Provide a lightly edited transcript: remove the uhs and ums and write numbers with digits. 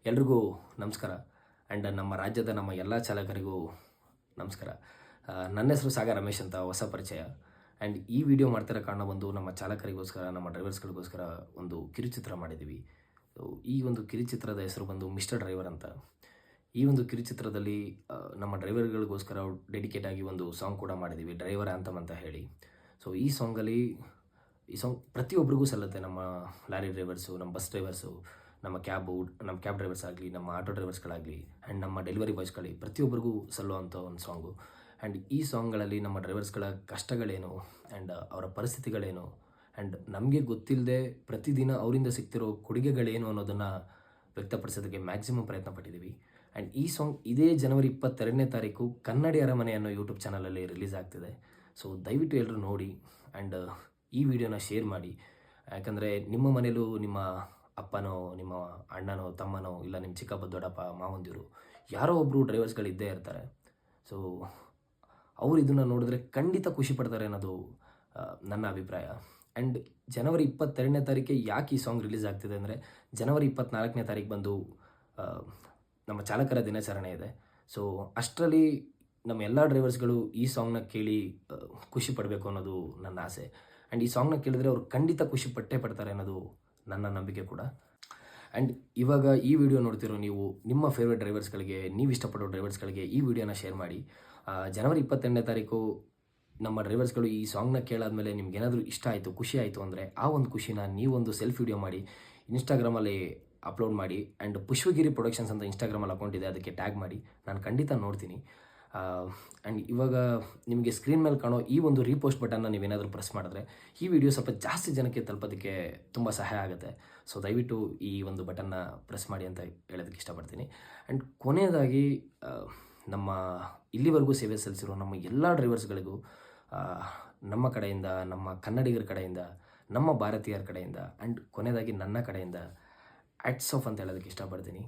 ಎಲ್ರಿಗೂ ನಮಸ್ಕಾರ. ಆ್ಯಂಡ್ ನಮ್ಮ ರಾಜ್ಯದ ನಮ್ಮ ಎಲ್ಲ ಚಾಲಕರಿಗೂ ನಮಸ್ಕಾರ. ನನ್ನ ಹೆಸರು ಸಾಗರ್ ರಮೇಶ್ ಅಂತ, ಹೊಸ ಪರಿಚಯ. ಆ್ಯಂಡ್ ಈ ವಿಡಿಯೋ ಮಾಡ್ತಿರೋ ಕಾರಣ ಬಂದು ನಮ್ಮ ಚಾಲಕರಿಗೋಸ್ಕರ, ನಮ್ಮ ಡ್ರೈವರ್ಸ್ಗಳಿಗೋಸ್ಕರ ಒಂದು ಕಿರುಚಿತ್ರ ಮಾಡಿದ್ದೀವಿ. ಈ ಒಂದು ಕಿರುಚಿತ್ರದ ಹೆಸರು ಬಂದು ಮಿಸ್ಟರ್ ಡ್ರೈವರ್ ಅಂತ. ಈ ಒಂದು ಕಿರುಚಿತ್ರದಲ್ಲಿ ನಮ್ಮ ಡ್ರೈವರ್ಗಳಿಗೋಸ್ಕರ ಡೆಡಿಕೇಟ್ ಆಗಿ ಒಂದು ಸಾಂಗ್ ಕೂಡ ಮಾಡಿದ್ದೀವಿ, ಡ್ರೈವರ್ ಆ್ಯಂಥಮ್ ಅಂತ ಹೇಳಿ. ಸೊ ಈ ಸಾಂಗ್ ಪ್ರತಿಯೊಬ್ಬರಿಗೂ ಸಲ್ಲುತ್ತೆ. ನಮ್ಮ ಲಾರಿ ಡ್ರೈವರ್ಸು, ನಮ್ಮ ಬಸ್ ಡ್ರೈವರ್ಸು, ನಮ್ಮ ಕ್ಯಾಬ್ ಡ್ರೈವರ್ಸ್ ಆಗಲಿ, ನಮ್ಮ ಆಟೋ ಡ್ರೈವರ್ಸ್ಗಳಾಗಲಿ, ಆ್ಯಂಡ್ ನಮ್ಮ ಡೆಲಿವರಿ ಬಾಯ್ಸ್ಗಳಾಗಲಿ, ಪ್ರತಿಯೊಬ್ಬರಿಗೂ ಸಲ್ಲುವಂಥ ಒಂದು ಸಾಂಗು. ಆ್ಯಂಡ್ ಈ ಸಾಂಗ್ಗಳಲ್ಲಿ ನಮ್ಮ ಡ್ರೈವರ್ಸ್ಗಳ ಕಷ್ಟಗಳೇನು ಆ್ಯಂಡ್ ಅವರ ಪರಿಸ್ಥಿತಿಗಳೇನು ಆ್ಯಂಡ್ ನಮಗೆ ಗೊತ್ತಿಲ್ಲದೆ ಪ್ರತಿದಿನ ಅವರಿಂದ ಸಿಗ್ತಿರೋ ಕೊಡುಗೆಗಳೇನು ಅನ್ನೋದನ್ನು ವ್ಯಕ್ತಪಡಿಸೋದಕ್ಕೆ ಮ್ಯಾಕ್ಸಿಮಮ್ ಪ್ರಯತ್ನ ಪಟ್ಟಿದ್ದೀವಿ. ಆ್ಯಂಡ್ ಈ ಸಾಂಗ್ ಇದೇ ಜನವರಿ 22ನೇ ತಾರೀಕು ಕನ್ನಡಿ ಅರಮನೆ ಅನ್ನೋ ಯೂಟ್ಯೂಬ್ ಚಾನಲಲ್ಲಿ ರಿಲೀಸ್ ಆಗ್ತಿದೆ. ಸೊ ದಯವಿಟ್ಟು ಎಲ್ಲರೂ ನೋಡಿ ಆ್ಯಂಡ್ ಈ ವಿಡಿಯೋನ ಶೇರ್ ಮಾಡಿ. ಯಾಕಂದರೆ ನಿಮ್ಮ ಮನೇಲೂ ನಿಮ್ಮ ಅಪ್ಪನೋ, ನಿಮ್ಮ ಅಣ್ಣನೋ, ತಮ್ಮನೋ, ಇಲ್ಲ ನಿಮ್ಮ ಚಿಕ್ಕಪ್ಪ, ದೊಡ್ಡಪ್ಪ, ಮಾವಂದಿರು ಯಾರೋ ಒಬ್ಬರು ಡ್ರೈವರ್ಸ್ಗಳಿದ್ದೇ ಇರ್ತಾರೆ. ಸೊ ಅವರು ಇದನ್ನು ನೋಡಿದ್ರೆ ಖಂಡಿತ ಖುಷಿ ಪಡ್ತಾರೆ ಅನ್ನೋದು ನನ್ನ ಅಭಿಪ್ರಾಯ. ಆ್ಯಂಡ್ ಜನವರಿ 22ನೇ ತಾರೀಕೆ ಯಾಕೆ ಈ ಸಾಂಗ್ ರಿಲೀಸ್ ಆಗ್ತಿದೆ ಅಂದರೆ, ಜನವರಿ 24ನೇ ತಾರೀಕು ಬಂದು ನಮ್ಮ ಚಾಲಕರ ದಿನಾಚರಣೆ ಇದೆ. ಸೊ ಅಷ್ಟರಲ್ಲಿ ನಮ್ಮ ಎಲ್ಲ ಡ್ರೈವರ್ಸ್ಗಳು ಈ ಸಾಂಗ್ನ ಕೇಳಿ ಖುಷಿ ಪಡಬೇಕು ಅನ್ನೋದು ನನ್ನ ಆಸೆ. ಆ್ಯಂಡ್ ಈ ಸಾಂಗ್ನ ಕೇಳಿದ್ರೆ ಅವ್ರು ಖಂಡಿತ ಖುಷಿ ಪಡ್ತಾರೆ ಅನ್ನೋದು ನನ್ನ ನಂಬಿಕೆ ಕೂಡ. ಆ್ಯಂಡ್ ಇವಾಗ ಈ ವಿಡಿಯೋ ನೋಡ್ತಿರೋ ನೀವು ನಿಮ್ಮ ಫೇವ್ರೇಟ್ ಡ್ರೈವರ್ಸ್ಗಳಿಗೆ, ನೀವು ಇಷ್ಟಪಡೋ ಡ್ರೈವರ್ಸ್ಗಳಿಗೆ ಈ ವಿಡಿಯೋನ ಶೇರ್ ಮಾಡಿ. ಜನವರಿ 22ನೇ ತಾರೀಕು ನಮ್ಮ ಡ್ರೈವರ್ಸ್ಗಳು ಈ ಸಾಂಗ್ನ ಕೇಳಾದ್ಮೇಲೆ ನಿಮ್ಗೇನಾದರೂ ಇಷ್ಟ ಆಯಿತು, ಖುಷಿ ಆಯಿತು ಅಂದರೆ ಆ ಒಂದು ಖುಷಿನ ನೀವೊಂದು ಸೆಲ್ಫ್ ವಿಡಿಯೋ ಮಾಡಿ ಇನ್ಸ್ಟಾಗ್ರಾಮಲ್ಲಿ ಅಪ್ಲೋಡ್ ಮಾಡಿ. ಆ್ಯಂಡ್ ಪುಷ್ಪಗಿರಿ ಪ್ರೊಡಕ್ಷನ್ಸ್ ಅಂತ ಇನ್ಸ್ಟಾಗ್ರಾಮಲ್ಲಿ ಅಕೌಂಟ್ ಇದೆ, ಅದಕ್ಕೆ ಟ್ಯಾಗ್ ಮಾಡಿ, ನಾನು ಖಂಡಿತ ನೋಡ್ತೀನಿ. ಆ್ಯಂಡ್ ಇವಾಗ ನಿಮಗೆ ಸ್ಕ್ರೀನ್ ಮೇಲೆ ಕಾಣೋ ಈ ಒಂದು ರೀಪೋಸ್ಟ್ ಬಟನ್ನ ನೀವೇನಾದರೂ ಪ್ರೆಸ್ ಮಾಡಿದ್ರೆ ಈ ವಿಡಿಯೋ ಸ್ವಲ್ಪ ಜಾಸ್ತಿ ಜನಕ್ಕೆ ತಲುಪೋದಕ್ಕೆ ತುಂಬ ಸಹಾಯ ಆಗುತ್ತೆ. ಸೊ ದಯವಿಟ್ಟು ಈ ಒಂದು ಬಟನ್ನ ಪ್ರೆಸ್ ಮಾಡಿ ಅಂತ ಹೇಳೋದಕ್ಕೆ ಇಷ್ಟಪಡ್ತೀನಿ. ಆ್ಯಂಡ್ ಕೊನೆಯದಾಗಿ ನಮ್ಮ ಇಲ್ಲಿವರೆಗೂ ಸೇವೆ ಸಲ್ಲಿಸಿರೋ ನಮ್ಮ ಎಲ್ಲ ಡ್ರೈವರ್ಸ್ಗಳಿಗೂ ನಮ್ಮ ಕಡೆಯಿಂದ, ನಮ್ಮ ಕನ್ನಡಿಗರ ಕಡೆಯಿಂದ, ನಮ್ಮ ಭಾರತೀಯರ ಕಡೆಯಿಂದ ಆ್ಯಂಡ್ ಕೊನೆಯದಾಗಿ ನನ್ನ ಕಡೆಯಿಂದ ಹ್ಯಾಟ್ಸ್ ಆಫ್ ಅಂತ ಹೇಳೋದಕ್ಕೆ ಇಷ್ಟಪಡ್ತೀನಿ.